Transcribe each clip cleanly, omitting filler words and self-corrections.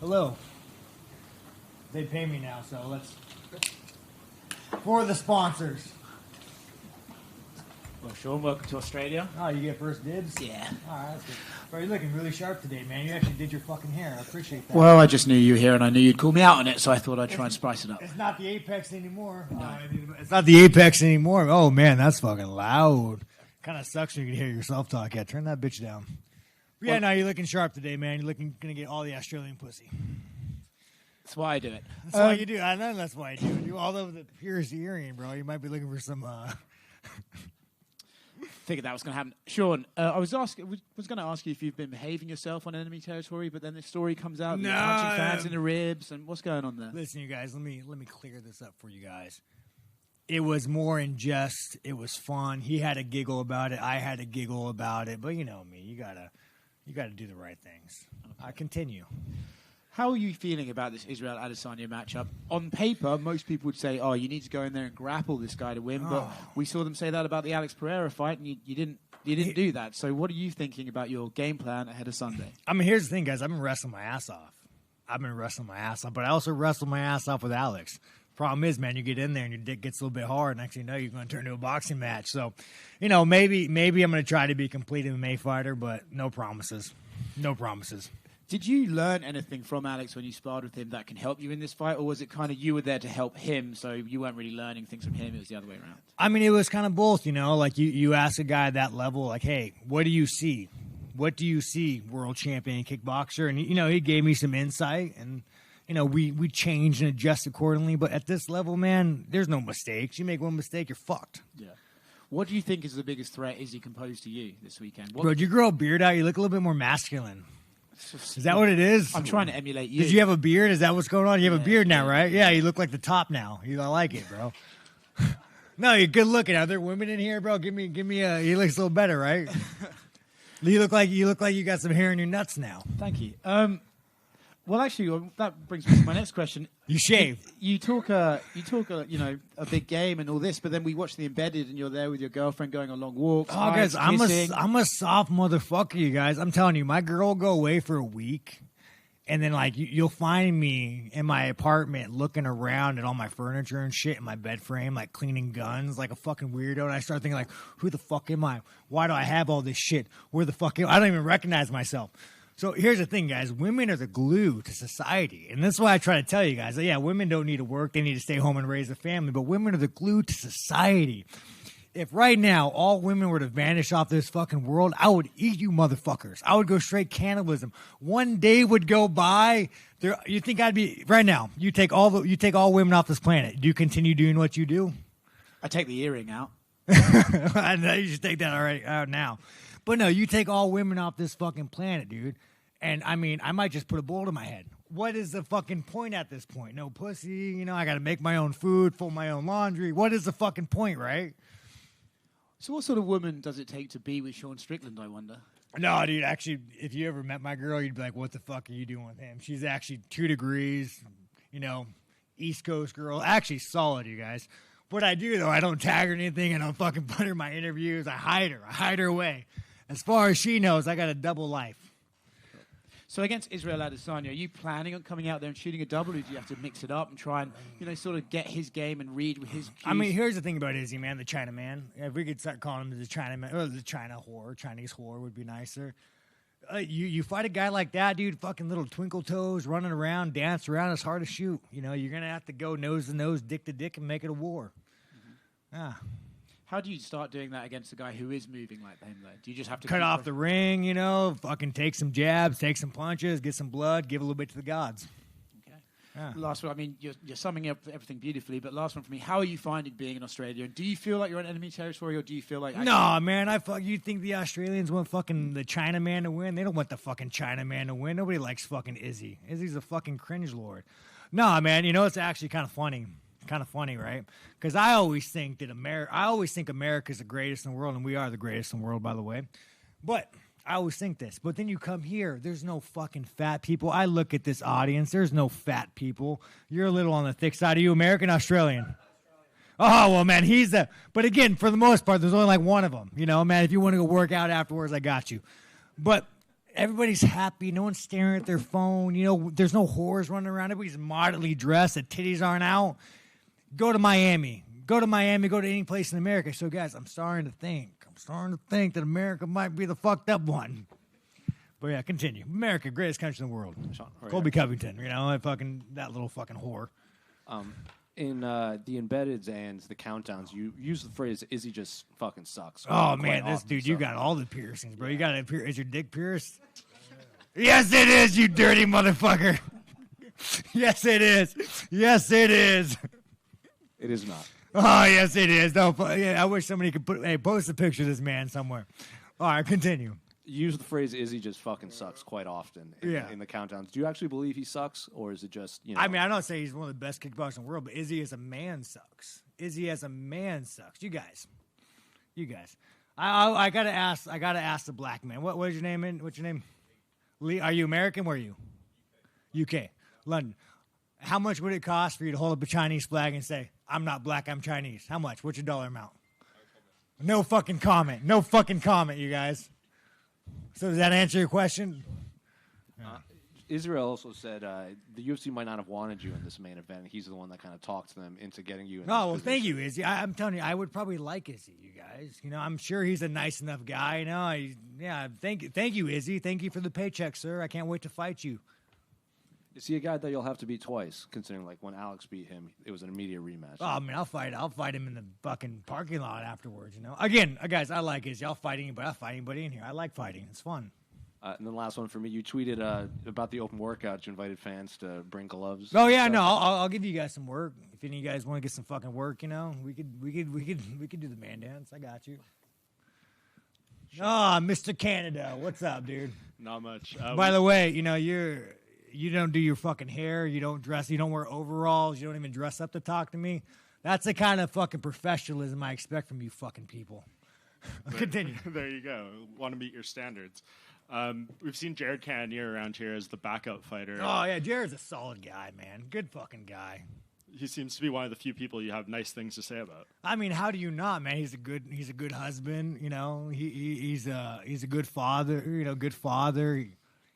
Hello. They pay me now, so let's... For the sponsors. Well, Sean, welcome to Australia. Oh, you get first dibs? Yeah. All right, that's good. Bro, you're looking really sharp today, man. You actually did your fucking hair. I appreciate that. Well, I just knew you were here, and I knew you'd call me out on it, so I thought I'd try and spice it up. It's not the Apex anymore. No. It's not the Apex anymore. Oh, man, that's fucking loud. Kind of sucks when you can hear yourself talk. Yeah, turn that bitch down. But yeah, you're looking sharp today, man. You're looking gonna get all the Australian pussy. That's why I do it. That's why you do. I know that's why I do it. You all over the purest earring, bro. You might be looking for some. Figured that was going to happen. Sean, I was going to ask you if you've been behaving yourself on enemy territory, but then this story comes out. No, you're punching fans in the ribs, and what's going on there? Listen, you guys, let me clear this up for you guys. It was more in jest. It was fun. He had a giggle about it. I had a giggle about it. But you know me. You gotta do the right things. Okay. I continue. How are you feeling about this Israel Adesanya matchup? On paper, most people would say, "Oh, you need to go in there and grapple this guy to win." But we saw them say that about the Alex Pereira fight, and you didn't do that. So, what are you thinking about your game plan ahead of Sunday? I mean, here's the thing, guys. I've been wrestling my ass off. But I also wrestled my ass off with Alex. Problem is, man, you get in there and your dick gets a little bit hard. Next thing you know, you're going to turn into a boxing match. So, maybe I'm going to try to be a complete MMA fighter, but no promises. No promises. Did you learn anything from Alex when you sparred with him that can help you in this fight, or was it kind of you were there to help him, so you weren't really learning things from him, it was the other way around? I mean, it was kind of both, like you ask a guy at that level, like, hey, what do you see? What do you see, world champion kickboxer? And, he gave me some insight, and, we changed and adjust accordingly. But at this level, man, there's no mistakes. You make one mistake, you're fucked. Yeah. What do you think is the biggest threat Izzy can pose to you this weekend? Bro, did you grow a beard out? You look a little bit more masculine. Is that what it is? I'm trying to emulate you. Did you have a beard? Is that what's going on? You have a beard now, right? Yeah, you look like the top now. I like it, bro. No, you're good looking. Are there women in here, bro? Give me a. He looks a little better, right? You look like you got some hair in your nuts now. Thank you. Well, actually, that brings me to my next question. You shave. You talk a big game and all this, but then we watch the Embedded, and you're there with your girlfriend going on long walks. Oh, guys, I'm a soft motherfucker, you guys. I'm telling you, my girl will go away for a week, and then you'll find me in my apartment looking around at all my furniture and shit in my bed frame, like cleaning guns, like a fucking weirdo. And I start thinking, who the fuck am I? Why do I have all this shit? Where the fuck am I? I don't even recognize myself. So here's the thing, guys. Women are the glue to society. And that's why I try to tell you guys, women don't need to work. They need to stay home and raise a family. But women are the glue to society. If right now all women were to vanish off this fucking world, I would eat you motherfuckers. I would go straight cannibalism. One day would go by. You think I'd be right now? You take all women off this planet. Do you continue doing what you do? I take the earring out. I know you should take that already out now. But no, you take all women off this fucking planet, dude. And I mean, I might just put a bullet in my head. What is the fucking point at this point? No pussy, I got to make my own food, fold my own laundry. What is the fucking point, right? So what sort of woman does it take to be with Sean Strickland, I wonder? No, dude, actually, if you ever met my girl, you'd be like, what the fuck are you doing with him? She's actually 2 degrees, East Coast girl. Actually solid, you guys. What I do, though, I don't tag her or anything. I don't fucking put her in my interviews. I hide her away. As far as she knows, I got a double life. So against Israel Adesanya, are you planning on coming out there and shooting a double, or do you have to mix it up and try and, sort of get his game and read with his cues? I mean, here's the thing about Izzy, man, the China man. If we could start calling him the China man, or the China whore, Chinese whore would be nicer. You fight a guy like that, dude, fucking little twinkle toes, running around, dance around, it's hard to shoot. You're going to have to go nose to nose, dick to dick, and make it a war. Mm-hmm. How do you start doing that against a guy who is moving like him, though? Do you just have to cut off the ring, fucking take some jabs, take some punches, get some blood, give a little bit to the gods? Okay. Yeah. Last one, I mean, you're summing up everything beautifully, but last one for me, how are you finding being in Australia? And do you feel like you're on enemy territory, or do you feel like... No, man, you think the Australians want fucking the China man to win? They don't want the fucking China man to win. Nobody likes fucking Izzy. Izzy's a fucking cringe lord. No, man, it's actually kind of funny. Kind of funny, right? Because I always think America's the greatest in the world, and we are the greatest in the world, by the way. But I always think this. But then you come here, there's no fucking fat people. I look at this audience, there's no fat people. You're a little on the thick side. Are you American, Australian? Oh, well, man, but again, for the most part, there's only like one of them. Man, if you want to go work out afterwards, I got you. But everybody's happy. No one's staring at their phone. You know, there's no whores running around. Everybody's moderately dressed. The titties aren't out. Go to Miami. Go to any place in America. So, guys, I'm starting to think that America might be the fucked up one. But, yeah, continue. America, greatest country in the world. Colby Covington, you know, that little fucking whore. In the embeddeds and the countdowns, you use the phrase "Izzy just fucking sucks." Oh man, this dude, you got all the piercings, bro. You got it. Is your dick pierced? Yes, it is. You dirty motherfucker. Yes, it is. Yes, it is. It is not. Oh yes, it is. No, yeah, I wish somebody could post a picture of this man somewhere. All right, continue. You use the phrase "Izzy just fucking sucks" quite often in the countdowns. Do you actually believe he sucks, or is it just, you know? I mean, I don't say he's one of the best kickboxers in the world, but Izzy as a man sucks. Izzy as a man sucks. You guys. I gotta ask the black man. What is your name? What's your name? Lee. Are you American? Where are you? UK. London. How much would it cost for you to hold up a Chinese flag and say, "I'm not black, I'm Chinese"? How much? What's your dollar amount? No fucking comment. No fucking comment, you guys. So does that answer your question? Israel also said the UFC might not have wanted you in this main event. He's the one that kind of talked them into getting you in this position. Thank you, Izzy. I'm telling you, I would probably like Izzy, you guys. You know, I'm sure he's a nice enough guy. You know, thank you, Izzy. Thank you for the paycheck, sir. I can't wait to fight you. Is he a guy that you'll have to beat twice, considering like when Alex beat him, it was an immediate rematch? Oh, I mean, I'll fight him in the fucking parking lot afterwards, you know? Again, guys, I like Izzy. I'll fight anybody in here. I like fighting. It's fun. And then last one for me, you tweeted about the open workouts. You invited fans to bring gloves. Oh yeah, no, I'll give you guys some work. If any of you guys want to get some fucking work, you know, we could do the man dance. I got you. Mr. Canada, what's up, dude? Not much. By the way, you know you don't do your fucking hair. You don't dress. You don't wear overalls. You don't even dress up to talk to me. That's the kind of fucking professionalism I expect from you fucking people. Continue. There you go. Want to meet your standards. We've seen Jared Cannonier around here as the backup fighter. Oh, yeah, Jared's a solid guy, man. Good fucking guy. He seems to be one of the few people you have nice things to say about. I mean, how do you not, man? He's a good husband, you know. He's a good father, you know, good father.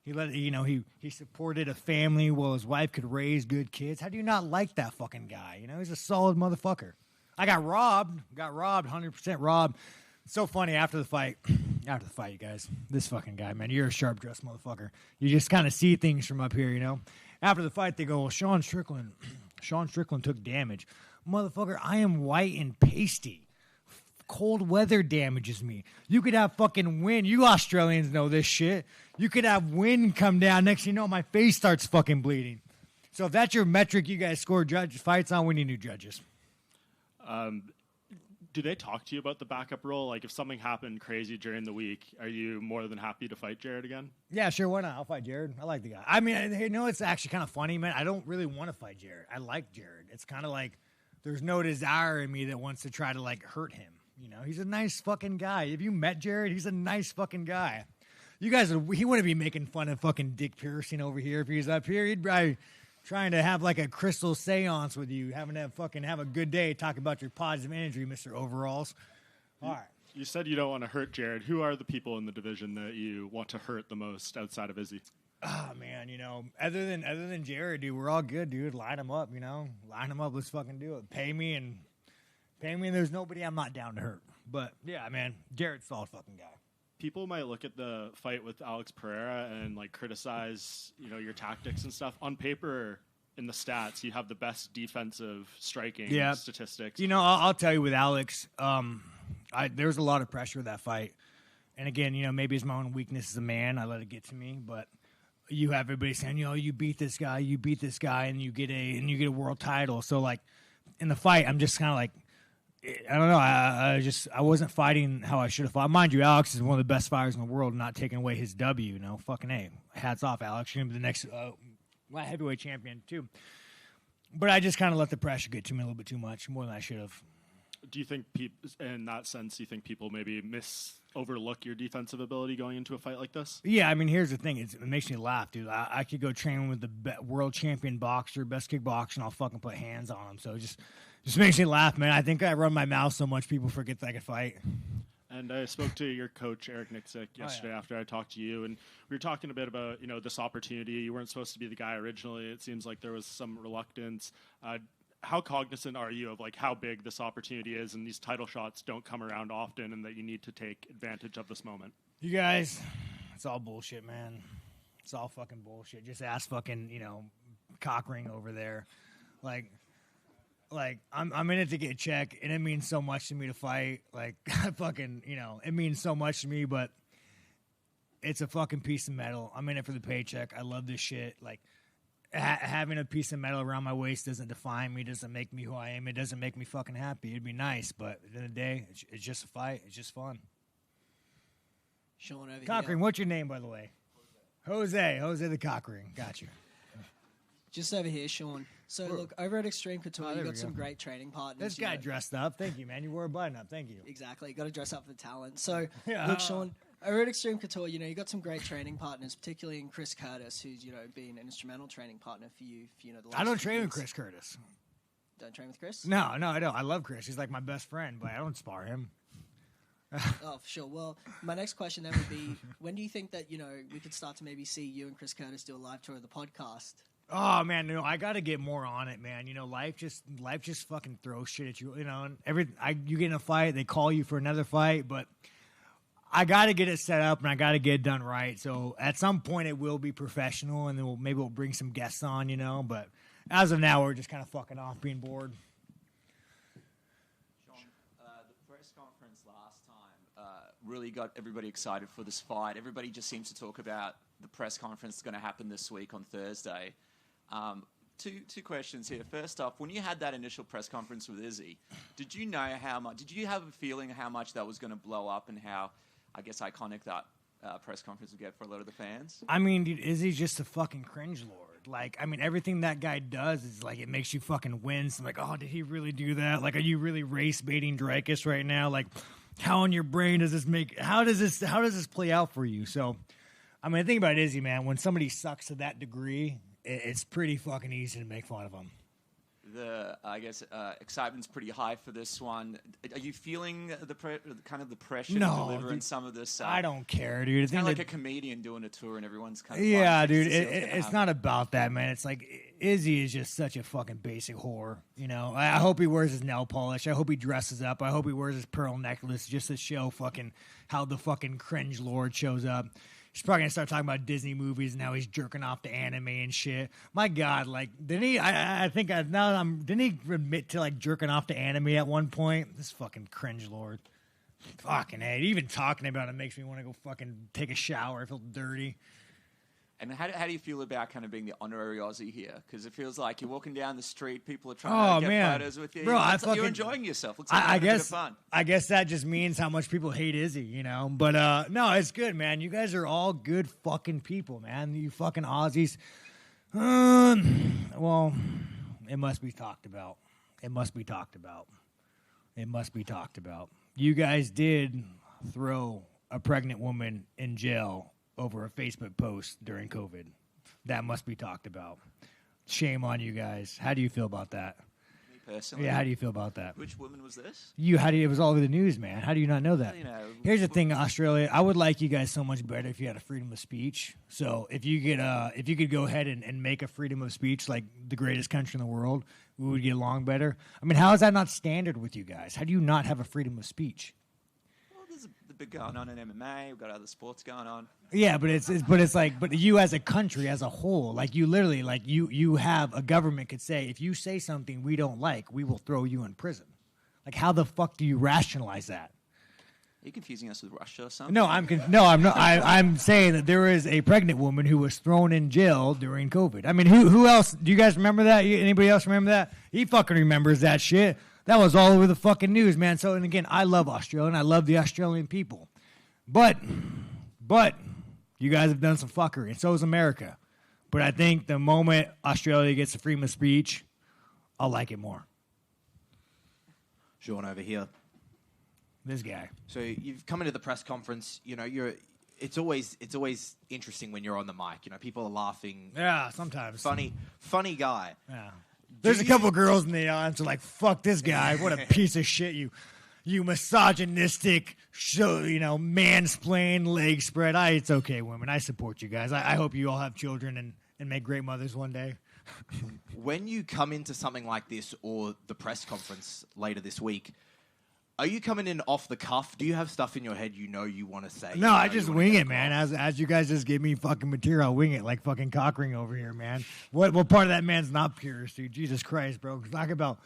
He supported a family while his wife could raise good kids. How do you not like that fucking guy? You know, he's a solid motherfucker. I got robbed, 100% robbed. It's so funny after the fight, you guys. This fucking guy, man, you're a sharp dressed motherfucker. You just kind of see things from up here, you know. After the fight, they go, "Well, Sean Strickland took damage, motherfucker. I am white and pasty. Cold weather damages me. You could have fucking wind. You Australians know this shit. You could have wind come down. Next thing you know, my face starts fucking bleeding. So if that's your metric, you guys score fights on. We need new judges." Do they talk to you about the backup role? Like, if something happened crazy during the week, are you more than happy to fight Jared again? Yeah, sure. Why not? I'll fight Jared. I like the guy. I mean, you know, it's actually kind of funny, man. I don't really want to fight Jared. I like Jared. It's kind of like there's no desire in me that wants to try to, like, hurt him. You know, he's a nice fucking guy. If you met Jared, he's a nice fucking guy. You guys, he wouldn't be making fun of fucking dick piercing over here if he was up here. He'd probably trying to have like a crystal seance with you, having to fucking have a good day, talk about your positive energy, Mr. Overalls. All right. You said you don't want to hurt Jared. Who are the people in the division that you want to hurt the most outside of Izzy? Oh man, you know, other than Jared, dude, we're all good, dude. Line them up, you know. Line them up. Let's fucking do it. Pay me, and there's nobody I'm not down to hurt. But yeah, man, Jared's a solid fucking guy. People might look at the fight with Alex Pereira and like criticize, you know, your tactics and stuff. On paper, in the stats, you have the best defensive striking statistics. You know, I'll tell you with Alex, there was a lot of pressure with that fight. And again, you know, maybe it's my own weakness as a man. I let it get to me, but you have everybody saying, you know, you beat this guy, and you get a world title. So like in the fight, I'm just kind of like, I don't know. I wasn't fighting how I should have fought. Mind you, Alex is one of the best fighters in the world, not taking away his W. You know, fucking A. Hats off, Alex. You're gonna be the next light heavyweight champion too. But I just kind of let the pressure get to me a little bit too much, more than I should have. Do you think, in that sense, you think people maybe overlook your defensive ability going into a fight like this? Yeah, I mean, here's the thing. It makes me laugh, dude. I could go train with the world champion boxer, best kickboxer, and I'll fucking put hands on him. So it just makes me laugh, man. I think I run my mouth so much people forget that I can fight. And And I spoke to your coach, Eric Nixick, yesterday after I talked to you, and we were talking a bit about, this opportunity. You weren't supposed to be the guy originally. It seems like there was some reluctance. How cognizant are you of how big this opportunity is, and these title shots don't come around often, and that you need to take advantage of this moment? You guys, it's all bullshit, man. It's all fucking bullshit. Just ask fucking, Cockring over there. I'm in it to get a check, and it means so much to me to fight. Fucking, it means so much to me, but it's a fucking piece of metal. I'm in it for the paycheck. I love this shit. Having a piece of metal around my waist doesn't define me, doesn't make me who I am. It doesn't make me fucking happy. It'd be nice, but at the end of the day, it's just a fight. It's just fun. Sean over Cockring, here. what's your name, by the way? Jose the Cockring. Got you. Just over here, Sean. So, look, over at Extreme Couture, you got some go. great training partners. This guy dressed up. Thank you, man. You wore a button up. Thank you. Exactly. You got to dress up for the talent. So, Yeah. look, Sean, over at Extreme Couture, you got some great training partners, particularly in Chris Curtis, who's, been an instrumental training partner for you for, the last I don't few train with years. Chris Curtis. Don't train with Chris? No, I don't. I love Chris. He's like my best friend, but I don't spar him. Oh, for sure. Well, my next question then would be, when do you think that, we could start to maybe see you and Chris Curtis do a live tour of the podcast? Oh man, I got to get more on it, man. Life just fucking throws shit at you. And you get in a fight, they call you for another fight, but I got to get it set up and I got to get it done right. So at some point it will be professional, and then maybe we'll bring some guests on, But as of now, we're just kind of fucking off, being bored. Sean, the press conference last time really got everybody excited for this fight. Everybody just seems to talk about the press conference that's going to happen this week on Thursday. Two questions here. First off, when you had that initial press conference with Izzy, did you know how much? Did you have a feeling how much that was going to blow up, and how, I guess, iconic that press conference would get for a lot of the fans? I mean, dude, Izzy's just a fucking cringe lord. Everything that guy does is it makes you fucking wince. I'm like, oh, did he really do that? Are you really race baiting Dreykus right now? How in your brain does this make? How does this play out for you? So, the thing about Izzy, man, when somebody sucks to that degree, it's pretty fucking easy to make fun of them. Excitement's pretty high for this one. Are you feeling the pressure No, to deliver in dude, some of this? I don't care, dude. It's kind of like a comedian doing a tour, and everyone's kind of yeah, dude. It's not about that, man. It's Izzy is just such a fucking basic whore. I hope he wears his nail polish. I hope he dresses up. I hope he wears his pearl necklace just to show fucking how the fucking cringe lord shows up. He's probably gonna start talking about Disney movies and how he's jerking off to anime and shit. My God, didn't he? Didn't he admit to jerking off to anime at one point? This fucking cringe lord. Fucking hey, even talking about it makes me want to go fucking take a shower. I feel dirty. And how do you feel about kind of being the honorary Aussie here? Because it feels like you're walking down the street, people are trying to get photos with you. Bro, you're enjoying yourself. Looks like I you're having a bit guess of fun. I guess that just means how much people hate Izzy, But no, it's good, man. You guys are all good fucking people, man. You fucking Aussies. Well, it must be talked about. It must be talked about. It must be talked about. You guys did throw a pregnant woman in jail over a Facebook post during COVID. That must be talked about. Shame on you guys. How do you feel about that? Me personally? Yeah, how do you feel about that? Which woman was this? It was all over the news, man. How do you not know that? Here's the thing, Australia. I would like you guys so much better if you had a freedom of speech. So if you could go ahead and make a freedom of speech like the greatest country in the world, we would get along better. How is that not standard with you guys? How do you not have a freedom of speech? Well, there's a bit going on in MMA. We've got other sports going on. Yeah, but you as a country as a whole, you literally you have a government could say, if you say something we don't like, we will throw you in prison. How the fuck do you rationalize that? Are you confusing us with Russia or something? No, I'm not. I'm saying that there is a pregnant woman who was thrown in jail during COVID. Who else? Do you guys remember that? Anybody else remember that? He fucking remembers that shit. That was all over the fucking news, man. So, and again, I love Australia and I love the Australian people, but you guys have done some fuckery, and so has America. But I think the moment Australia gets the freedom of speech, I'll like it more. Sean over here. This guy. So you've come into the press conference. It's always interesting when you're on the mic. People are laughing. Yeah, sometimes. Funny guy. Yeah. There's a couple girls in the audience who are like, fuck this guy. What a piece of shit you. You misogynistic, mansplain, leg spread. It's okay, women. I support you guys. I hope you all have children and make great mothers one day. When you come into something like this or the press conference later this week, are you coming in off the cuff? Do you have stuff in your head you want to say? No, I just wing it, man. As you guys just give me fucking material, I'll wing it like fucking Cockring over here, man. What part of that man's not pure, dude? Jesus Christ, bro. Talk about...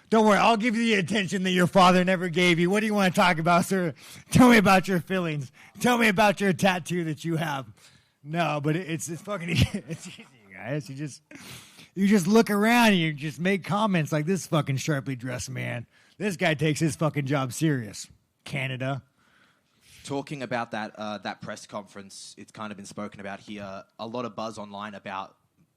Don't worry, I'll give you the attention that your father never gave you. What do you want to talk about, sir? Tell me about your feelings. Tell me about your tattoo that you have. No, but it's fucking it's easy, guys. You just look around and you just make comments like this fucking sharply dressed man. This guy takes his fucking job serious. Canada. Talking about that press conference, it's kind of been spoken about here. A lot of buzz online about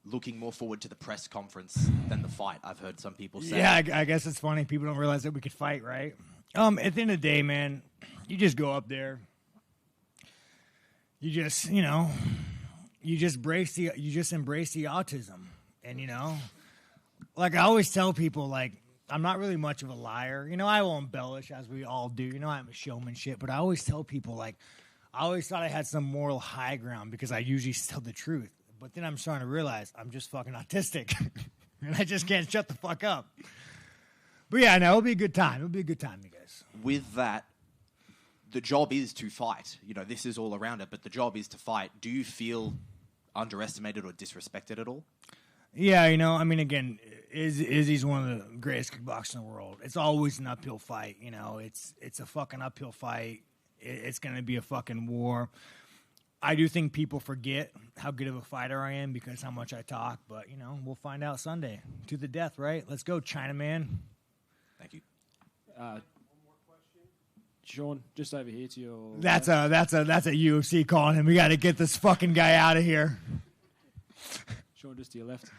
looking more forward to the press conference than the fight. I've heard some people say. Yeah, I guess it's funny. People don't realize that we could fight, right? At the end of the day, man, you just go up there. You just, you just embrace the autism. And, like I always tell people, like, I'm not really much of a liar. I will embellish, as we all do. I'm a showman shit. But I always tell people, like, I always thought I had some moral high ground because I usually tell the truth. But then I'm starting to realize I'm just fucking autistic. And I just can't shut the fuck up. But yeah, no, it'll be a good time. It'll be a good time, you guys. With that, the job is to fight. This is all around it, but the job is to fight. Do you feel underestimated or disrespected at all? Yeah, again, Izzy's one of the greatest kickboxers in the world. It's always an uphill fight, It's a fucking uphill fight. It's going to be a fucking war. I do think people forget how good of a fighter I am because how much I talk, but, we'll find out Sunday. To the death, right? Let's go, Chinaman. Thank you. Sean, just over here to your... That's a UFC calling him. We got to get this fucking guy out of here. Sean, just to your left.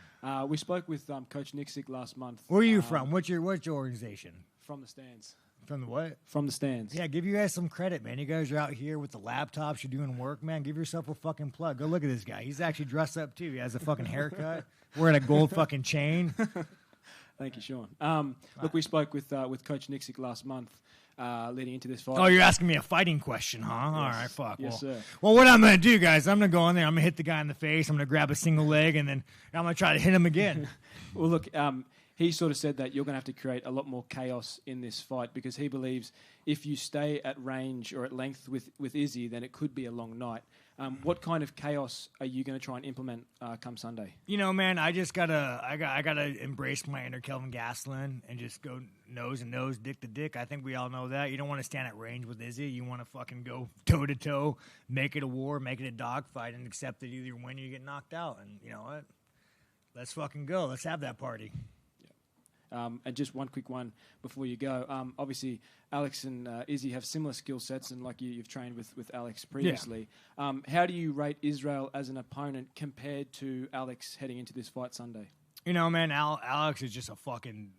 We spoke with Coach Nixick last month. Where are you from? What's your organization? From the stands. From the what? From the stands. Yeah, give you guys some credit, man. You guys are out here with the laptops. You're doing work, man. Give yourself a fucking plug. Go look at this guy. He's actually dressed up, too. He has a fucking haircut. Wearing a gold fucking chain. Thank you, Sean. Look, we spoke with Coach Nixick last month leading into this fight. Oh, you're asking me a fighting question, huh? Yes. All right, fuck. Yes, sir. Well, what I'm going to do, guys, I'm going to go in there. I'm going to hit the guy in the face. I'm going to grab a single leg, and then I'm going to try to hit him again. Well, look, he sort of said that you're going to have to create a lot more chaos in this fight because he believes if you stay at range or at length with Izzy, then it could be a long night. What kind of chaos are you going to try and implement come Sunday? Man, I gotta embrace my inner Kelvin Gastelum and just go nose and nose, dick to dick. I think we all know that. You don't want to stand at range with Izzy. You want to fucking go toe to toe, make it a war, make it a dogfight, and accept that either win or you get knocked out. And you know what? Let's fucking go. Let's have that party. And just one quick one before you go. Obviously, Alex and Izzy have similar skill sets, and like you've trained with Alex previously. Yeah. How do you rate Israel as an opponent compared to Alex heading into this fight Sunday? Man, Alex is just a fucking...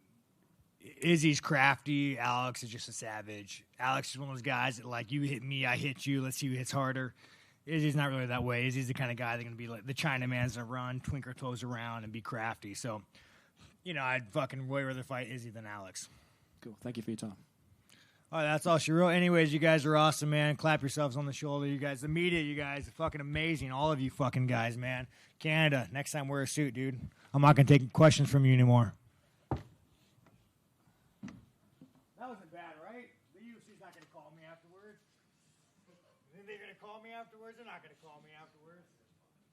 Izzy's crafty. Alex is just a savage. Alex is one of those guys that, like, you hit me, I hit you, let's see who hits harder. Izzy's not really that way. Izzy's the kind of guy that's going to be like the Chinaman's going to run, twinkle toes around, and be crafty. So... I'd fucking way rather fight Izzy than Alex. Cool. Thank you for your time. All right, that's all she wrote. Anyways, you guys are awesome, man. Clap yourselves on the shoulder. You guys, the media, you guys are fucking amazing. All of you fucking guys, man. Canada, next time wear a suit, dude. I'm not going to take questions from you anymore. That wasn't bad, right? The UFC's not going to call me afterwards. They're going to call me afterwards? They're not going to call me afterwards.